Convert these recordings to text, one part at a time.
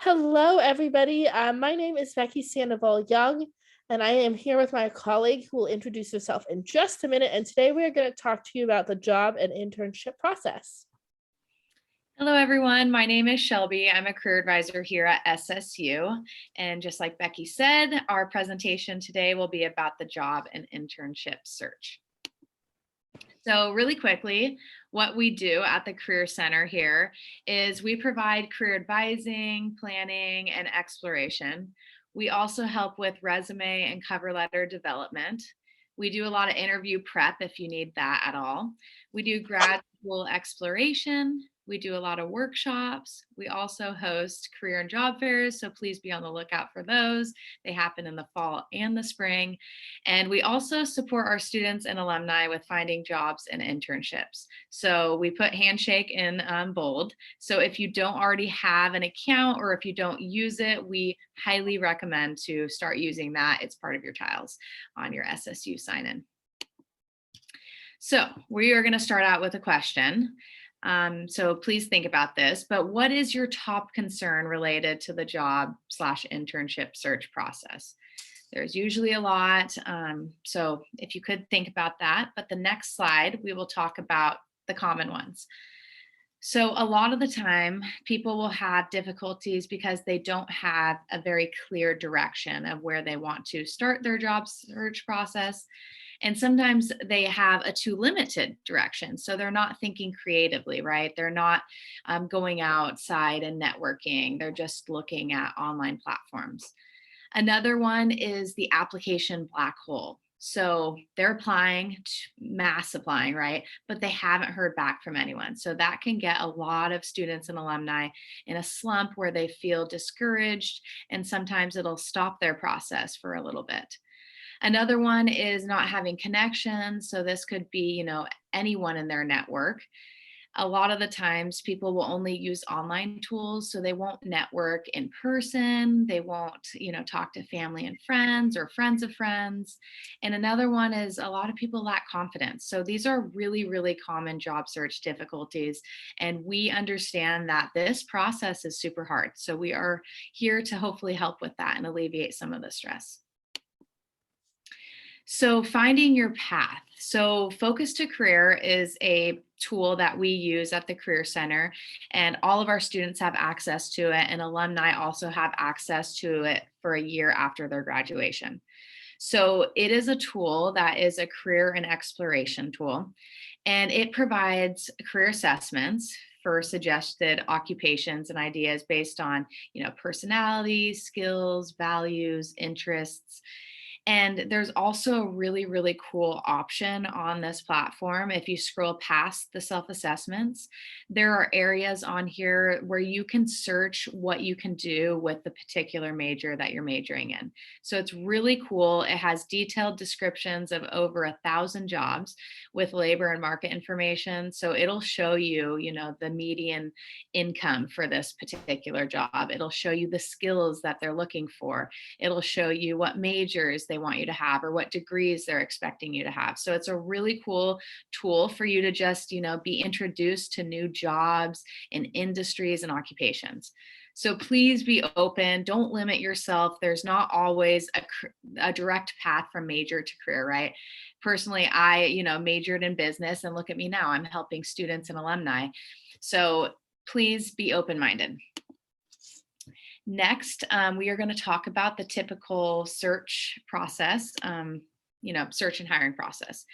Hello, everybody. My name is Becky Sandoval Young, and I am here with my colleague who will introduce herself in just a minute. And today we are going to talk to you about the job and internship process. Hello, everyone. My name is Shelby. I'm a career advisor here at SSU. And just like Becky said, our presentation today will be about the job and internship search. So really quickly, what we do at the Career Center here is we provide career advising, planning, and exploration. We also help with resume and cover letter development. We do a lot of interview prep if you need that at all. We do grad school exploration. We do a lot of workshops. We also host career and job fairs, so please be on the lookout for those. They happen in the fall and the spring. And we also support our students and alumni with finding jobs and internships. So we put handshake in bold. So if you don't already have an account or if you don't use it, we highly recommend to start using that. It's part of your tiles on your SSU sign-in. So we are going to start out with a question. So please think about this, but what is your top concern related to the job/internship search process? There's usually a lot. So if you could think about that, but the next slide, we will talk about the common ones. So a lot of the time, people will have difficulties because they don't have a very clear direction of where they want to start their job search process. And sometimes they have a too limited direction. So they're not thinking creatively, right? They're not going outside and networking. They're just looking at online platforms. Another one is the application black hole. So they're applying, mass applying, right? But they haven't heard back from anyone. So that can get a lot of students and alumni in a slump where they feel discouraged, and sometimes it'll stop their process for a little bit. Another one is not having connections. So this could be, anyone in their network. A lot of the times people will only use online tools, so they won't network in person. They won't, talk to family and friends or friends of friends. And another one is a lot of people lack confidence. So these are really, really common job search difficulties. And we understand that this process is super hard. So we are here to hopefully help with that and alleviate some of the stress. So finding your path. So Focus to Career is a tool that we use at the Career Center, and all of our students have access to it, and alumni also have access to it for a year after their graduation. So it is a tool that is a career and exploration tool, and it provides career assessments for suggested occupations and ideas based on, personality, skills, values, interests. And there's also a really, really cool option on this platform. If you scroll past the self assessments, there are areas on here where you can search what you can do with the particular major that you're majoring in. So it's really cool. It has detailed descriptions of over 1,000 jobs with labor and market information. So it'll show you, the median income for this particular job. It'll show you the skills that they're looking for. It'll show you what majors they want you to have or what degrees they're expecting you to have. So it's a really cool tool for you to just, be introduced to new jobs and industries and occupations. So please be open. Don't limit yourself. There's not always a direct path from major to career, right? Personally, I, majored in business, and look at me now. I'm helping students and alumni. So please be open-minded. Next, we are going to talk about the typical search process, search and hiring process.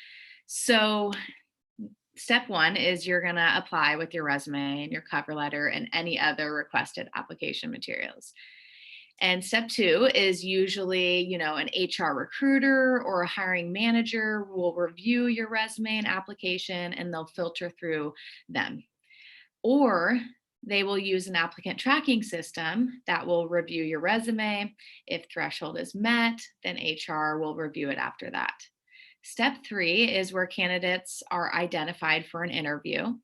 So step one is you're going to apply with your resume and your cover letter and any other requested application materials. And step two is usually, an HR recruiter or a hiring manager will review your resume and application, and they'll filter through them. Or they will use an applicant tracking system that will review your resume. If threshold is met, then HR will review it after that. Step three is where candidates are identified for an interview.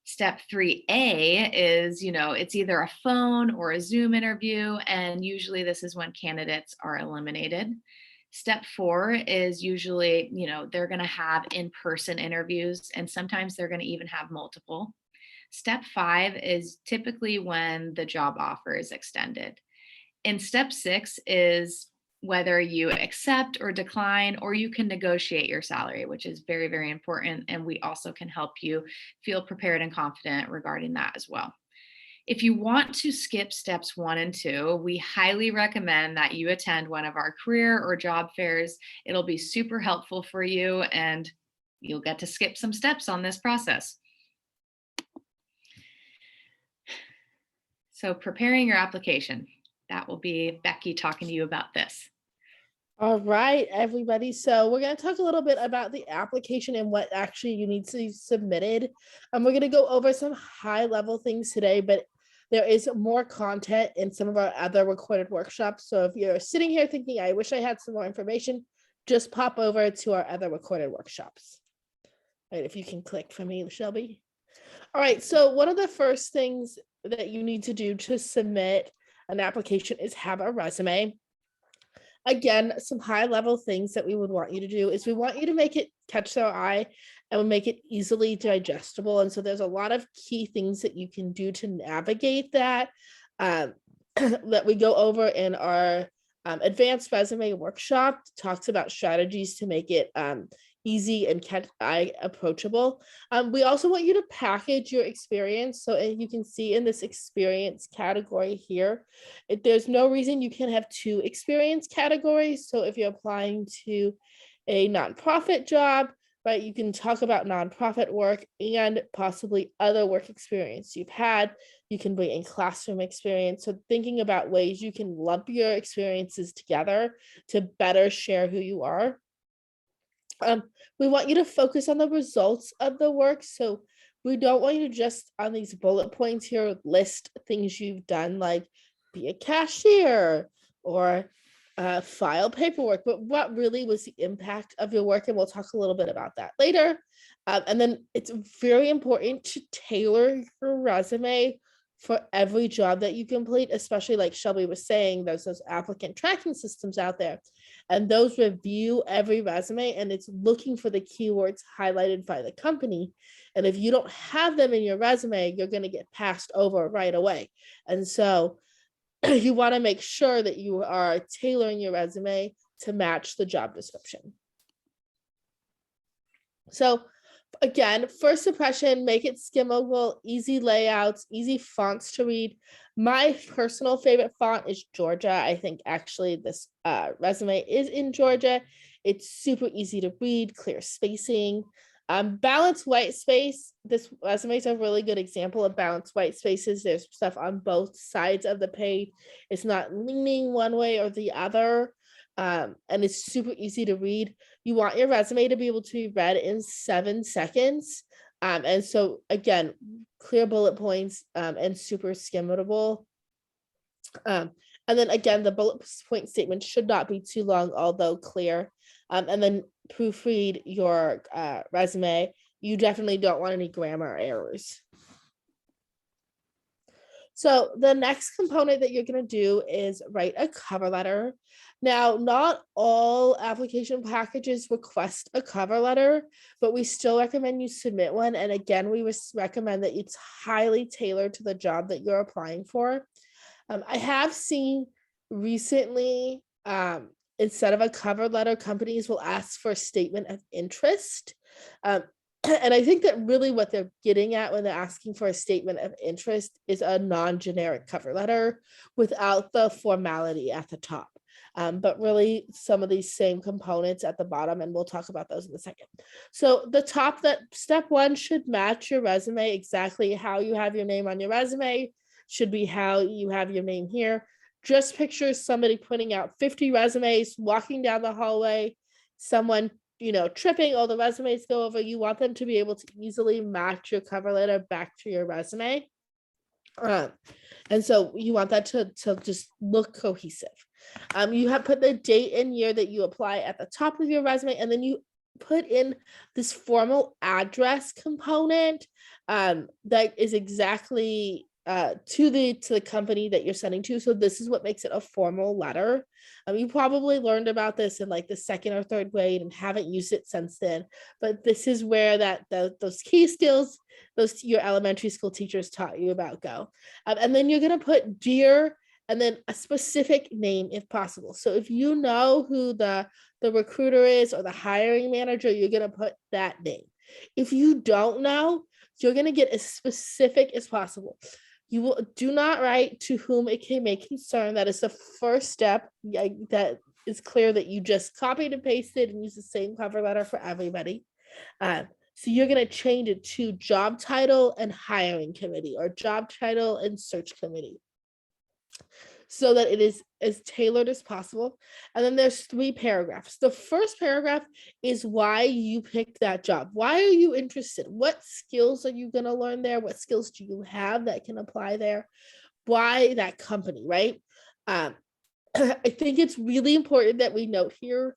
Step 3A is, it's either a phone or a Zoom interview, and usually this is when candidates are eliminated. Step 4 is usually, they're going to have in-person interviews, and sometimes they're going to even have multiple. Step 5 is typically when the job offer is extended. And step 6 is whether you accept or decline, or you can negotiate your salary, which is very, very important. And we also can help you feel prepared and confident regarding that as well. If you want to skip steps 1 and 2, we highly recommend that you attend one of our career or job fairs. It'll be super helpful for you, and you'll get to skip some steps on this process. So preparing your application, that will be Becky talking to you about this. All right, everybody. So we're going to talk a little bit about the application and what actually you need to submitted. We're going to go over some high level things today, but there is more content in some of our other recorded workshops. So if you're sitting here thinking, I wish I had some more information, just pop over to our other recorded workshops. All right, if you can click for me, Shelby. All right, so one of the first things that you need to do to submit an application is have a resume. Again, some high level things that we would want you to do is we want you to make it catch their eye and we make it easily digestible. And so there's a lot of key things that you can do to navigate that that we go over in our advanced resume workshop. Talks about strategies to make it easy and catch eye approachable. We also want you to package your experience. So you can see in this experience category here, there's no reason you can't have 2 experience categories. So if you're applying to a nonprofit job, right, you can talk about nonprofit work and possibly other work experience you've had. You can bring in classroom experience. So thinking about ways you can lump your experiences together to better share who you are. We want you to focus on the results of the work. So we don't want you to just on these bullet points here list things you've done, like be a cashier or file paperwork, but what really was the impact of your work? And we'll talk a little bit about that later. And then it's very important to tailor your resume for every job that you complete, especially like Shelby was saying, there's those applicant tracking systems out there, and those review every resume and it's looking for the keywords highlighted by the company. And if you don't have them in your resume, you're going to get passed over right away. And so you want to make sure that you are tailoring your resume to match the job description. So again, first impression, make it skimmable, easy layouts, easy fonts to read. My personal favorite font is Georgia. I think actually this resume is in Georgia. It's super easy to read, clear spacing. Balanced white space. This resume is a really good example of balanced white spaces. There's stuff on both sides of the page. It's not leaning one way or the other. And it's super easy to read. You want your resume to be able to be read in 7 seconds. And so again, clear bullet points and super skimmable. And then again, the bullet point statement should not be too long, although clear. And then proofread your resume. You definitely don't want any grammar errors. So the next component that you're going to do is write a cover letter. Now, not all application packages request a cover letter, but we still recommend you submit one. And again, we recommend that it's highly tailored to the job that you're applying for. I have seen recently, instead of a cover letter, companies will ask for a statement of interest. And I think that really what they're getting at when they're asking for a statement of interest is a non-generic cover letter without the formality at the top. But really some of these same components at the bottom, and we'll talk about those in a second. So the top, that step 1 should match your resume. Exactly how you have your name on your resume should be how you have your name here. Just picture somebody putting out 50 resumes, walking down the hallway, someone tripping, all the resumes go over. You want them to be able to easily match your cover letter back to your resume. And so you want that to just look cohesive. You have put the date and year that you apply at the top of your resume, and then you put in this formal address component that is exactly to the company that you're sending to. So this is what makes it a formal letter. You probably learned about this in like the second or third grade and haven't used it since then. But this is where those key skills, those your elementary school teachers taught you about go. And then you're gonna put dear and then a specific name if possible. So if you know who the recruiter is or the hiring manager, you're gonna put that name. If you don't know, you're gonna get as specific as possible. You will do not write to whom it may concern. That is the first step. That is clear that you just copied and pasted and use the same cover letter for everybody. So you're going to change it to job title and hiring committee or job title and search committee, so that it is as tailored as possible. And then there's 3 paragraphs. The first paragraph is why you picked that job. Why are you interested? What skills are you going to learn there? What skills do you have that can apply there? Why that company, right? I think it's really important that we note here,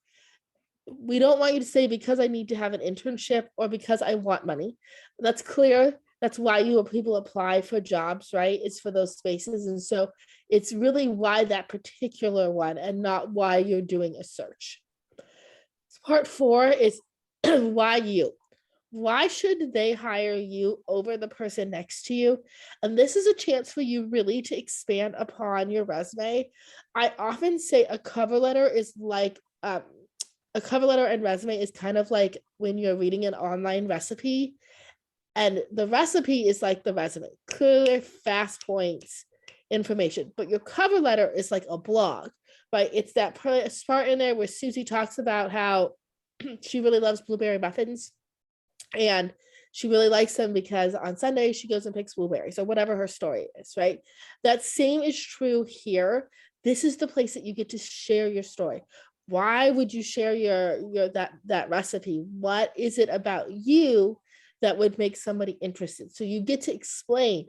we don't want you to say because I need to have an internship or because I want money. That's clear. That's why people apply for jobs, right? It's for those spaces. And so it's really why that particular one and not why you're doing a search. Part 4 is why you. Why should they hire you over the person next to you? And this is a chance for you really to expand upon your resume. I often say a cover letter is like, a cover letter and resume is kind of like when you're reading an online recipe. And the recipe is like the resume, clear, fast points, information. But your cover letter is like a blog, right? It's that part in there where Susie talks about how she really loves blueberry muffins. And she really likes them because on Sunday she goes and picks blueberries or whatever her story is, right? That same is true here. This is the place that you get to share your story. Why would you share your that recipe? What is it about you that would make somebody interested? So you get to explain,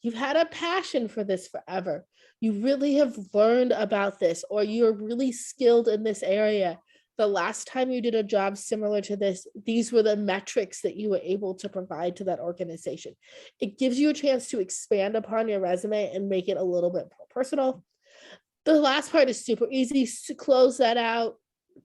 you've had a passion for this forever. You really have learned about this, or you're really skilled in this area. The last time you did a job similar to this, these were the metrics that you were able to provide to that organization. It gives you a chance to expand upon your resume and make it a little bit more personal. The last part is super easy to close that out.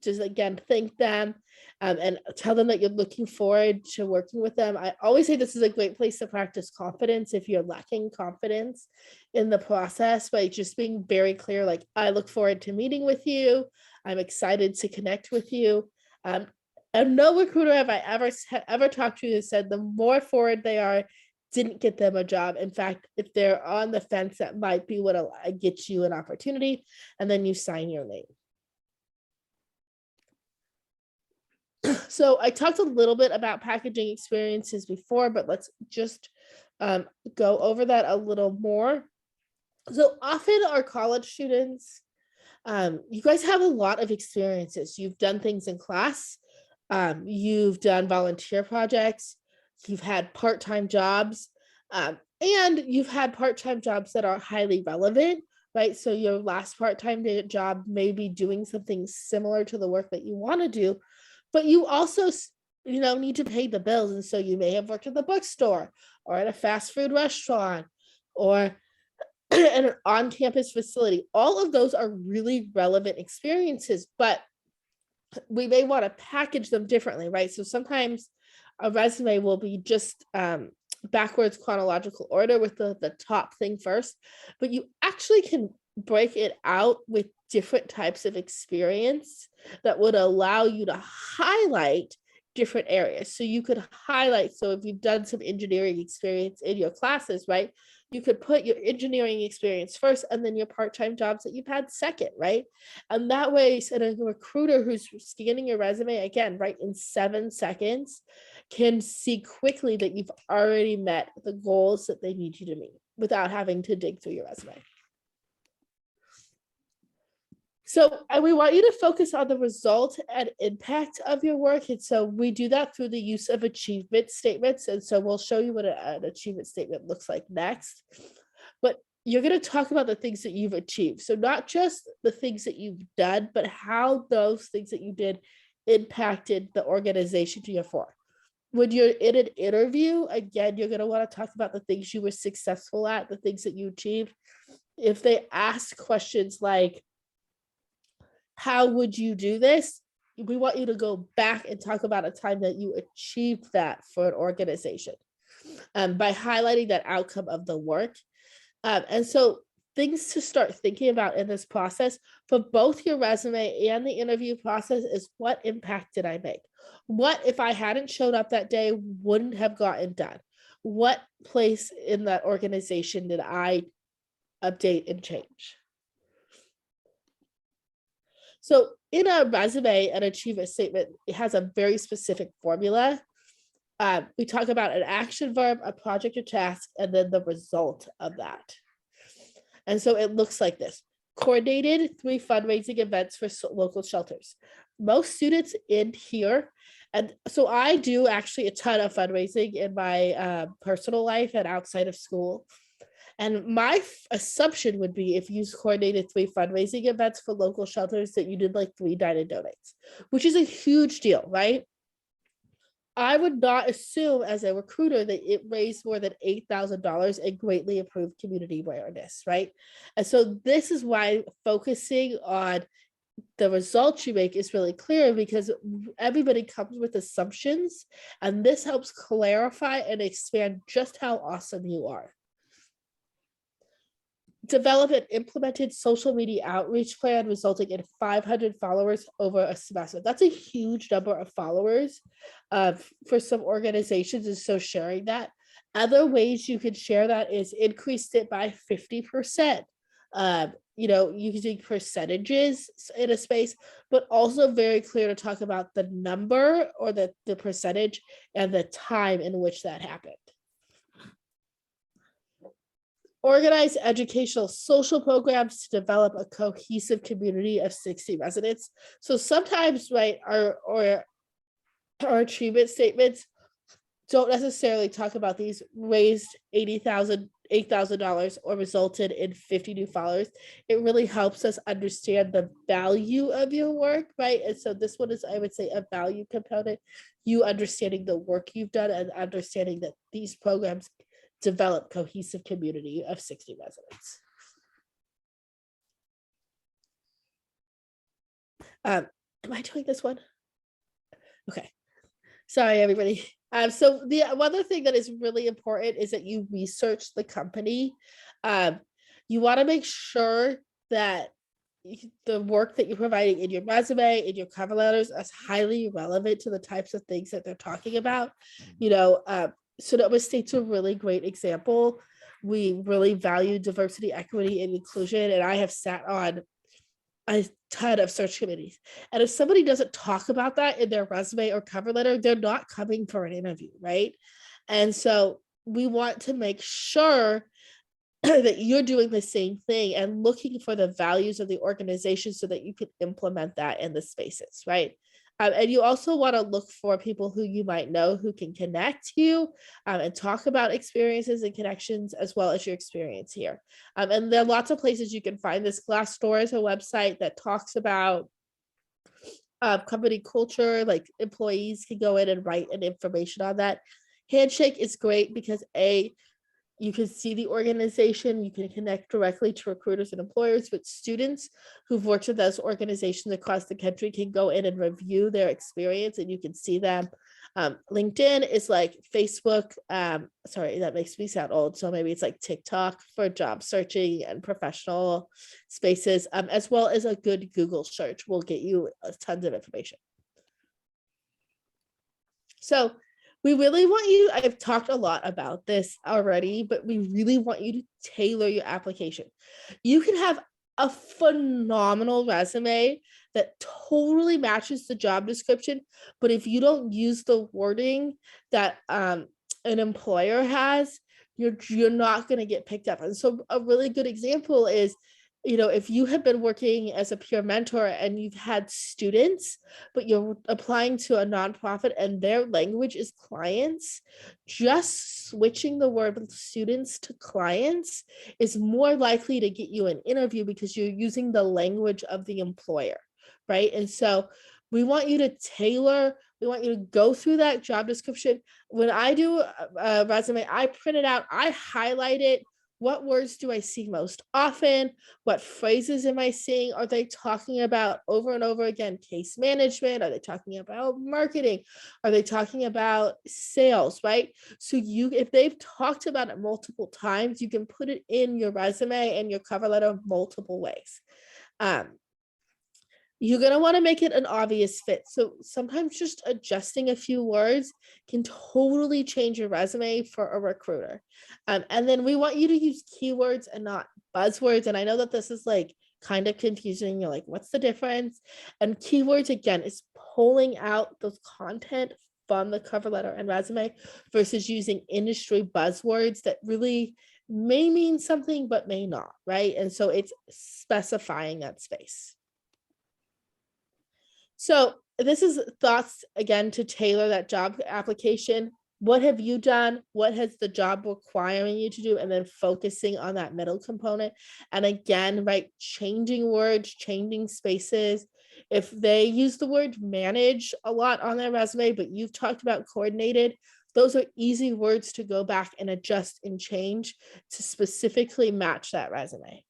Just again, thank them and tell them that you're looking forward to working with them. I always say this is a great place to practice confidence if you're lacking confidence in the process, by just being very clear, like, I look forward to meeting with you. I'm excited to connect with you. And no recruiter have I ever talked to who said the more forward they are, didn't get them a job. In fact, if they're on the fence, that might be what gets you an opportunity, and then you sign your name. So I talked a little bit about packaging experiences before, but let's just go over that a little more. So often our college students, you guys have a lot of experiences. You've done things in class, you've done volunteer projects, you've had part-time jobs, and you've had part-time jobs that are highly relevant, right? So your last part-time job may be doing something similar to the work that you want to do, but you also, need to pay the bills. And so you may have worked at the bookstore or at a fast food restaurant or in an on-campus facility. All of those are really relevant experiences, but we may want to package them differently, right? So sometimes a resume will be just backwards chronological order with the top thing first, but you actually can break it out with different types of experience that would allow you to highlight different areas. So you could highlight, so if you've done some engineering experience in your classes, right, you could put your engineering experience first and then your part-time jobs that you've had second, right? And that way, so a recruiter who's scanning your resume, again, right, in 7 seconds, can see quickly that you've already met the goals that they need you to meet without having to dig through your resume. So we want you to focus on the result and impact of your work. And so we do that through the use of achievement statements. And so we'll show you what an achievement statement looks like next. But you're going to talk about the things that you've achieved. So not just the things that you've done, but how those things that you did impacted the organization to your for. when you're in an interview, again, you're going to want to talk about the things you were successful at, the things that you achieved. If they ask questions like, how would you do this? We want you to go back and talk about a time that you achieved that for an organization, by highlighting that outcome of the work. And so things to start thinking about in this process for both your resume and the interview process is, what impact did I make? What, if I hadn't showed up that day, wouldn't have gotten done? What place in that organization did I update and change? So in a resume and achievement statement, it has a very specific formula. We talk about an action verb, a project or task, and then the result of that. And so it looks like this: coordinated 3 fundraising events for local shelters. Most students in here, and so I do actually a ton of fundraising in my personal life and outside of school. And my assumption would be, if you coordinated 3 fundraising events for local shelters, that you did like 3 dine and donates, which is a huge deal, right? I would not assume as a recruiter that it raised more than $8,000 and greatly improved community awareness, right? And so this is why focusing on the results you make is really clear, because everybody comes with assumptions, and this helps clarify and expand just how awesome you are. Develop an implemented social media outreach plan resulting in 500 followers over a semester. That's a huge number of followers for some organizations, and so sharing that. Other ways you can share that is increase it by 50%. Using percentages in a space, but also very clear to talk about the number or the percentage and the time in which that happened. Organize educational social programs to develop a cohesive community of 60 residents. So sometimes, right, our achievement statements don't necessarily talk about these raised $8,000 or resulted in 50 new followers. It really helps us understand the value of your work, right? And so this one is, I would say, a value component. You understanding the work you've done and understanding that these programs develop cohesive community of 60 residents. Am I doing this one? Okay. Sorry, everybody. So the other thing that is really important is that you research the company. You want to make sure that the work that you're providing in your resume, in your cover letters, is highly relevant to the types of things that they're talking about. Sonoma State's a really great example. We really value diversity, equity, and inclusion, and I have sat on a ton of search committees. And if somebody doesn't talk about that in their resume or cover letter, they're not coming for an interview, right? And so we want to make sure that you're doing the same thing and looking for the values of the organization so that you can implement that in the spaces, right? And you also want to look for people who you might know who can connect you and talk about experiences and connections as well as your experience here. And there are lots of places you can find this. Glassdoor is a website that talks about company culture, like employees can go in and write an information on that. Handshake is great because you can see the organization, you can connect directly to recruiters and employers, but students who've worked with those organizations across the country can go in and review their experience and you can see them. LinkedIn is like Facebook. Sorry, that makes me sound old. So maybe it's like TikTok for job searching and professional spaces, as well as a good Google search will get you tons of information. So we really want you, I've talked a lot about this already, but we really want you to tailor your application. You can have a phenomenal resume that totally matches the job description, but if you don't use the wording that an employer has, you're not going to get picked up. And so a really good example is, if you have been working as a peer mentor and you've had students, but you're applying to a nonprofit and their language is clients, just switching the word students to clients is more likely to get you an interview because you're using the language of the employer, right? And so we want you to tailor We want you to go through that job description. When I do a resume, I print it out, I highlight it. What words do I see most often? What phrases am I seeing? Are they talking about over and over again case management? Are they talking about marketing? Are they talking about sales, right? So if they've talked about it multiple times, you can put it in your resume and your cover letter multiple ways. You're going to want to make it an obvious fit. So sometimes just adjusting a few words can totally change your resume for a recruiter. And then we want you to use keywords and not buzzwords. And I know that this is like kind of confusing. You're like, what's the difference? And keywords, again, is pulling out those content from the cover letter and resume versus using industry buzzwords that really may mean something, but may not, right? And so it's specifying that space. So this is thoughts again to tailor that job application. What have you done? What has the job requiring you to do? And then focusing on that middle component. And again, right, changing words, changing spaces. If they use the word manage a lot on their resume, but you've talked about coordinated, those are easy words to go back and adjust and change to specifically match that resume.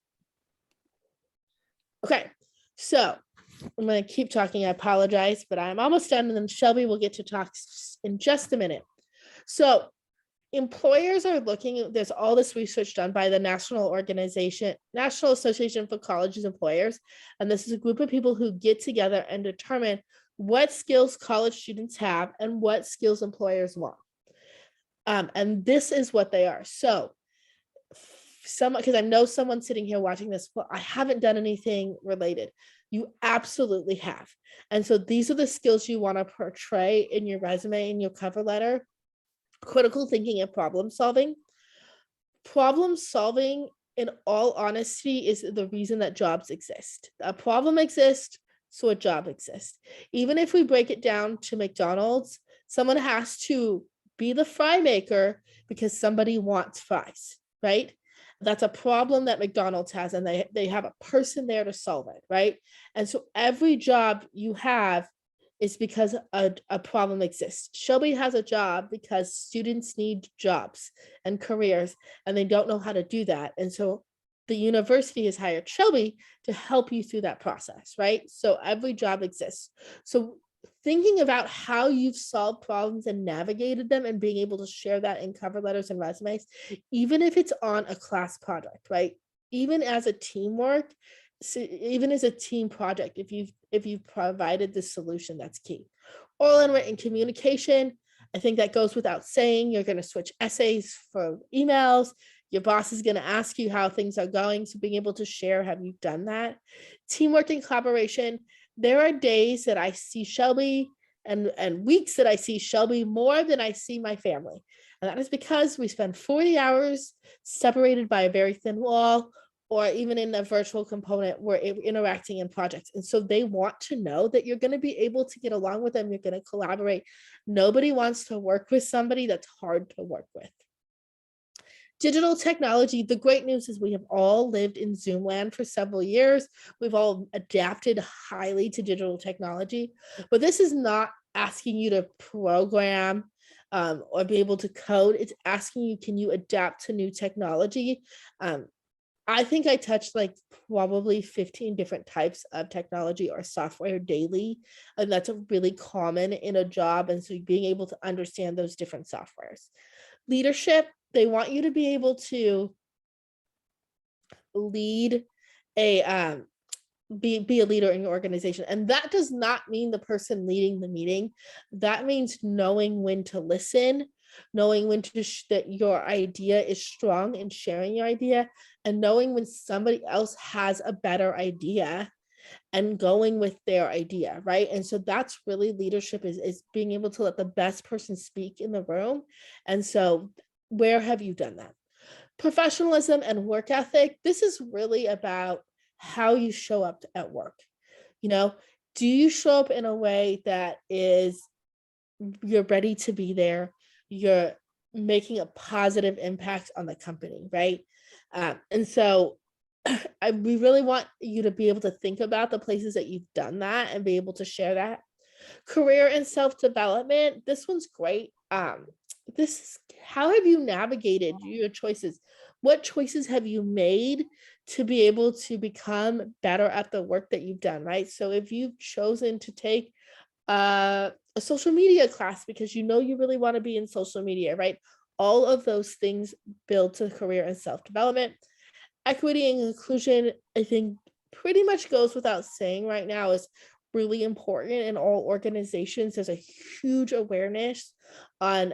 Okay, so I'm going to keep talking. I apologize, but I'm almost done. And then Shelby will get to talk in just a minute. So employers are looking, there's all this research done by the National Association for Colleges Employers. And this is a group of people who get together and determine what skills college students have and what skills employers want. And this is what they are. So because I know someone sitting here watching this, well, I haven't done anything related. You absolutely have. And so these are the skills you want to portray in your resume, in your cover letter. Critical thinking and problem solving. Problem solving, in all honesty, is the reason that jobs exist. A problem exists, so a job exists. Even if we break it down to McDonald's, someone has to be the fry maker because somebody wants fries, right? That's a problem that McDonald's has, and they have a person there to solve it, right? And so every job you have is because a problem exists. Shelby has a job because students need jobs and careers, and they don't know how to do that. And so the university has hired Shelby to help you through that process, right? So every job exists. So thinking about how you've solved problems and navigated them and being able to share that in cover letters and resumes, even if it's on a class project, right? Even as a teamwork, even as a team project, if you've provided the solution, that's key. Oral and written communication, I think that goes without saying. You're going to switch essays for emails. Your boss is going to ask you how things are going. So being able to share, have you done that? Teamwork and collaboration. There are days that I see Shelby and weeks that I see Shelby more than I see my family. And that is because we spend 40 hours separated by a very thin wall, or even in a virtual component, we're interacting in projects. And so they want to know that you're going to be able to get along with them. You're going to collaborate. Nobody wants to work with somebody that's hard to work with. Digital technology, the great news is we have all lived in Zoom land for several years. We've all adapted highly to digital technology, but this is not asking you to program or be able to code. It's asking you, can you adapt to new technology? I think I touched like probably 15 different types of technology or software daily, and that's really common in a job. And so being able to understand those different softwares. Leadership, they want you to be able to lead a be a leader in your organization. And that does not mean the person leading the meeting. That means knowing when to listen, knowing when to that your idea is strong and sharing your idea, and knowing when somebody else has a better idea and going with their idea, right? And so that's really leadership, is being able to let the best person speak in the room. And so where have you done that? Professionalism and work ethic. This is really about how you show up at work. You know, do you show up in a way that is, you're ready to be there, you're making a positive impact on the company, right? And so we really want you to be able to think about the places that you've done that and be able to share that. Career and self-development. This one's great. This is how have you navigated your choices? What choices have you made to be able to become better at the work that you've done, right? So if you've chosen to take a social media class because you know you really want to be in social media, right? All of those things build to career and self-development. Equity and inclusion, I think, pretty much goes without saying right now, is really important in all organizations. There's a huge awareness on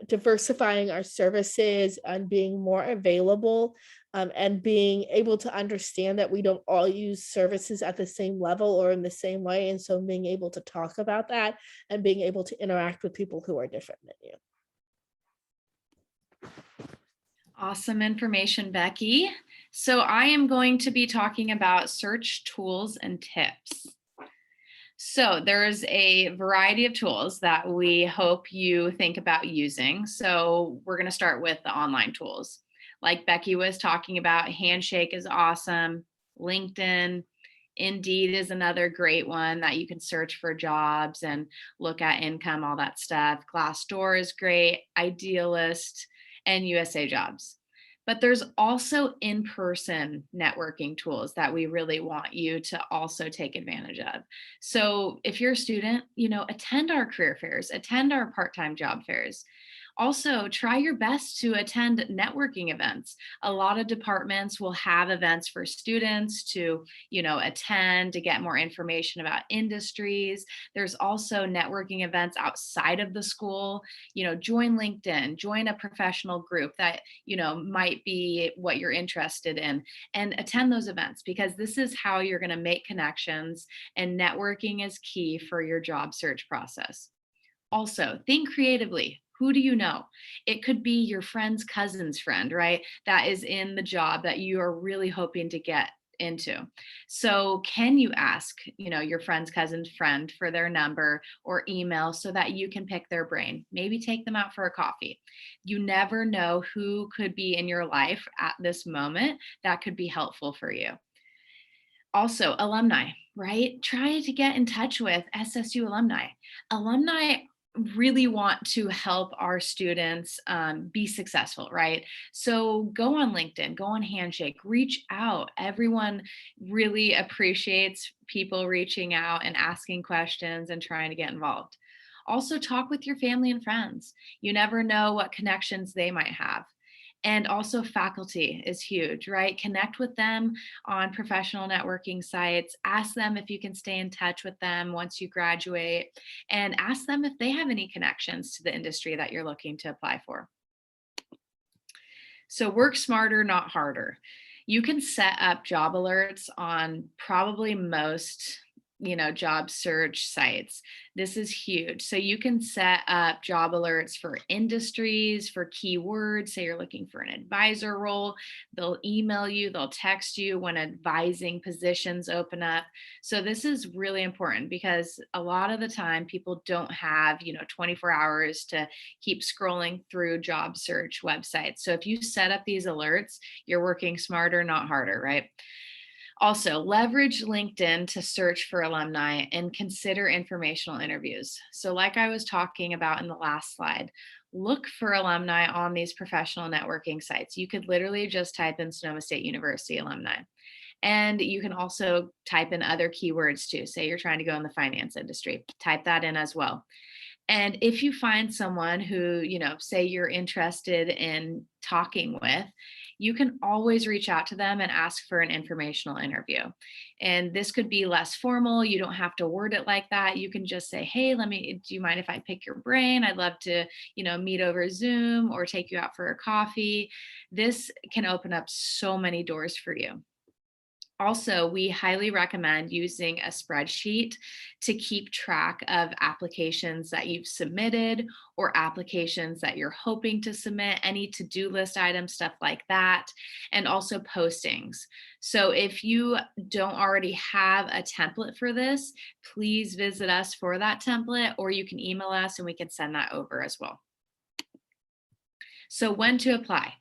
diversifying our services and being more available, and being able to understand that we don't all use services at the same level or in the same way. And so being able to talk about that and being able to interact with people who are different than you. Awesome information, Becky. So I am going to be talking about search tools and tips. So there's a variety of tools that we hope you think about using. So we're going to start with the online tools. Like Becky was talking about, Handshake is awesome. LinkedIn, Indeed is another great one that you can search for jobs and look at income, all that stuff. Glassdoor is great, Idealist, and USA Jobs. But there's also in-person networking tools that we really want you to also take advantage of. So if you're a student, attend our career fairs, attend our part-time job fairs. Also, try your best to attend networking events. A lot of departments will have events for students to, attend to get more information about industries. There's also networking events outside of the school. Join LinkedIn, join a professional group that, might be what you're interested in, and attend those events, because this is how you're going to make connections, and networking is key for your job search process. Also, think creatively. Who do you know? It could be your friend's cousin's friend, right? That is in the job that you are really hoping to get into. So can you ask, your friend's cousin's friend for their number or email so that you can pick their brain? Maybe take them out for a coffee. You never know who could be in your life at this moment that could be helpful for you. Also, alumni, right? Try to get in touch with SSU alumni. Alumni really want to help our students be successful, right? So go on LinkedIn, go on Handshake, reach out. Everyone really appreciates people reaching out and asking questions and trying to get involved. Also, talk with your family and friends. You never know what connections they might have. And also, faculty is huge, right? Connect with them on professional networking sites. Ask them if you can stay in touch with them once you graduate, and ask them if they have any connections to the industry that you're looking to apply for. So work smarter, not harder. You can set up job alerts on probably most job search sites. This is huge. So you can set up job alerts for industries, for keywords. Say you're looking for an advisor role. They'll email you, they'll text you when advising positions open up. So this is really important, because a lot of the time people don't have, 24 hours to keep scrolling through job search websites. So if you set up these alerts, you're working smarter, not harder, right? Also, leverage LinkedIn to search for alumni and consider informational interviews. So like I was talking about in the last slide, look for alumni on these professional networking sites. You could literally just type in Sonoma State University alumni. And you can also type in other keywords too. Say you're trying to go in the finance industry, type that in as well. And if you find someone who, say you're interested in talking with, you can always reach out to them and ask for an informational interview. And this could be less formal. You don't have to word it like that. You can just say, hey, do you mind if I pick your brain? I'd love to, meet over Zoom or take you out for a coffee. This can open up so many doors for you. Also, we highly recommend using a spreadsheet to keep track of applications that you've submitted or applications that you're hoping to submit, any to-do list items, stuff like that, and also postings. So if you don't already have a template for this, please visit us for that template, or you can email us and we can send that over as well. So when to apply.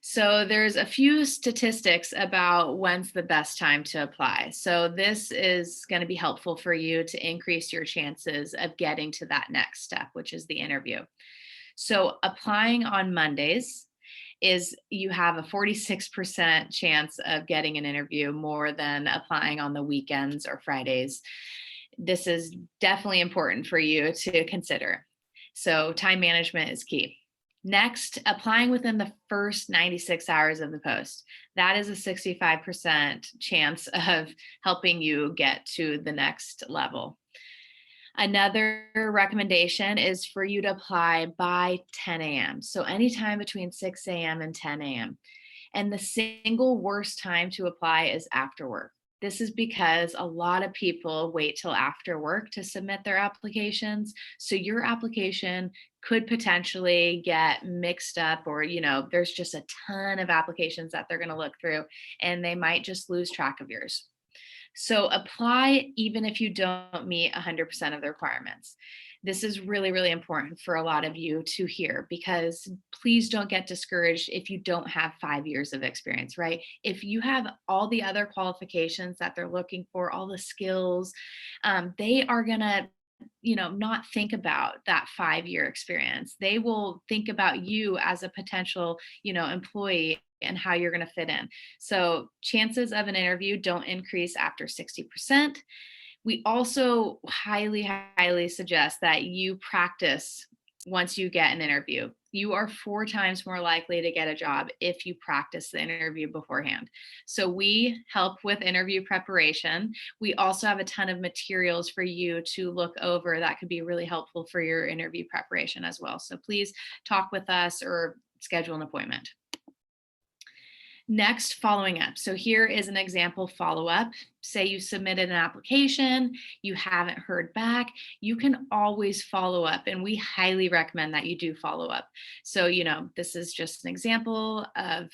So there's a few statistics about when's the best time to apply. So this is going to be helpful for you to increase your chances of getting to that next step, which is the interview. So applying on Mondays is you have a 46% chance of getting an interview more than applying on the weekends or Fridays. This is definitely important for you to consider. So time management is key. Next, applying within the first 96 hours of the post. That is a 65% chance of helping you get to the next level. Another recommendation is for you to apply by 10 a.m. So anytime between 6 a.m. and 10 a.m. And the single worst time to apply is after work. This is because a lot of people wait till after work to submit their applications. So your application could potentially get mixed up, or, there's just a ton of applications that they're going to look through and they might just lose track of yours. So apply even if you don't meet 100% of the requirements. This is really, really important for a lot of you to hear, because please don't get discouraged if you don't have 5 years of experience, right? If you have all the other qualifications that they're looking for, all the skills, they are going to not think about that 5 year experience. They will think about you as a potential, employee and how you're going to fit in. So chances of an interview don't increase after 60%. We also highly, highly suggest that you practice once you get an interview. You are 4 times more likely to get a job if you practice the interview beforehand. So we help with interview preparation. We also have a ton of materials for you to look over that could be really helpful for your interview preparation as well. So please talk with us or schedule an appointment. Next, following up. So here is an example follow-up. Say you submitted an application, you haven't heard back, you can always follow up, and we highly recommend that you do follow up. So, this is just an example of,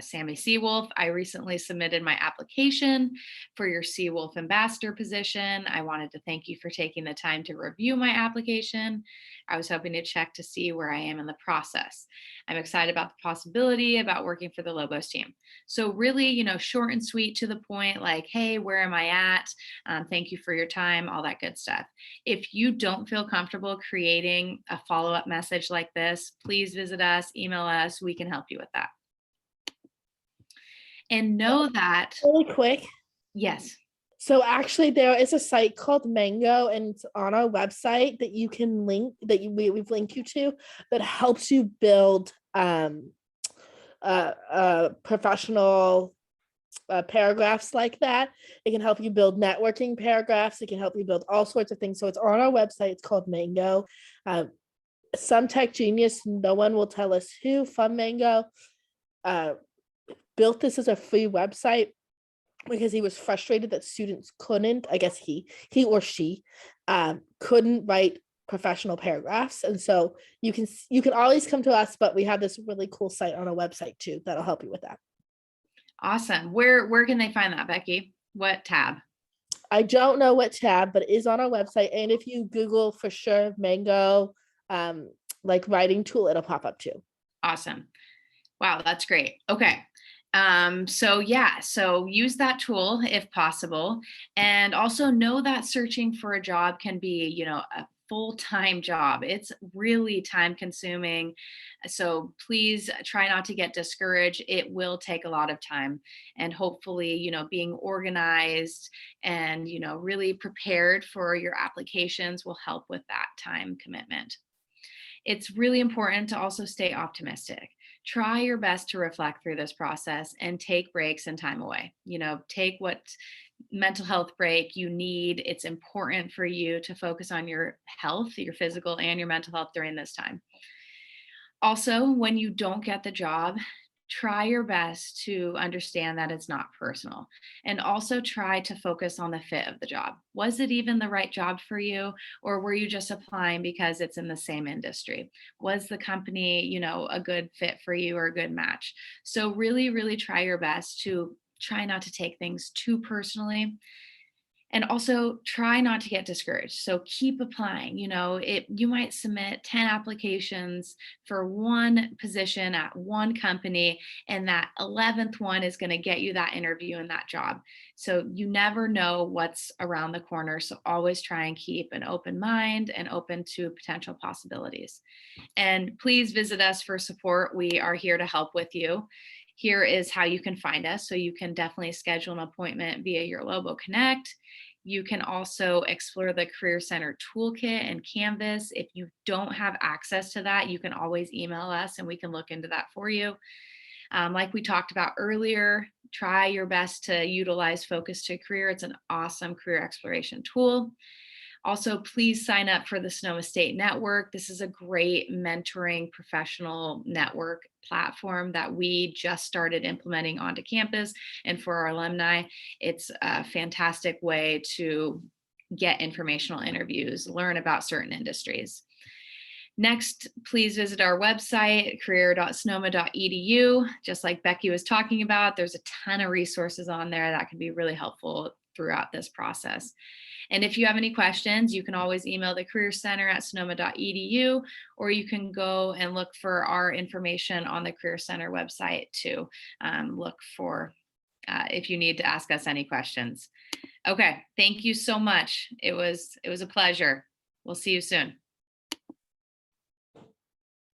Sammy Seawolf. I recently submitted my application for your Seawolf ambassador position. I wanted to thank you for taking the time to review my application. I was hoping to check to see where I am in the process. I'm excited about the possibility about working for the Lobos team. So really, short and sweet, to the point, like, hey, where am I at? Thank you for your time, all that good stuff. If you don't feel comfortable creating a follow-up message like this, please visit us, email us, we can help you with that. And know that, Really quick. yes. So actually there is a site called Mango, and it's on our website that you can link, that we've linked you to, that helps you build professional paragraphs like that. It can help you build networking paragraphs. It can help you build all sorts of things. So it's on our website. It's called Mango. Some tech genius, no one will tell us who, from Mango, built this as a free website because he was frustrated that students couldn't, I guess he or she couldn't write professional paragraphs. And so you can always come to us, but we have this really cool site on our website too that'll help you with that. Awesome. Where can they find that, Becky? What tab? I don't know what tab, but it is on our website. And if you Google for sure Mango like writing tool, it'll pop up too. Awesome. Wow, that's great. Okay. So use that tool if possible, and also know that searching for a job can be, a full-time job. It's really time consuming. So please try not to get discouraged. It will take a lot of time, and hopefully, being organized and, really prepared for your applications will help with that time commitment. It's really important to also stay optimistic. Try your best to reflect through this process and take breaks and time away. Take what mental health break you need. It's important for you to focus on your health, your physical and your mental health during this time. Also, when you don't get the job, try your best to understand that it's not personal, and also try to focus on the fit of the job. Was it even the right job for you, or were you just applying because it's in the same industry? Was the company, a good fit for you or a good match? So really, really try your best to try not to take things too personally. And also try not to get discouraged. So keep applying. You might submit 10 applications for one position at one company, and that 11th one is going to get you that interview and that job. So you never know what's around the corner. So always try and keep an open mind and open to potential possibilities. And please visit us for support. We are here to help with you. Here is how you can find us. So you can definitely schedule an appointment via your Lobo Connect. You can also explore the Career Center Toolkit and Canvas. If you don't have access to that, you can always email us and we can look into that for you. Like we talked about earlier, try your best to utilize Focus to Career. It's an awesome career exploration tool. Also, please sign up for the Sonoma State Network. This is a great mentoring professional network platform that we just started implementing onto campus. And for our alumni, it's a fantastic way to get informational interviews, learn about certain industries. Next, please visit our website, career.sonoma.edu. Just like Becky was talking about, there's a ton of resources on there that can be really helpful throughout this process. And if you have any questions, you can always email the Career Center at sonoma.edu, or you can go and look for our information on the Career Center website to look for if you need to ask us any questions. Okay, thank you so much. It was a pleasure. We'll see you soon.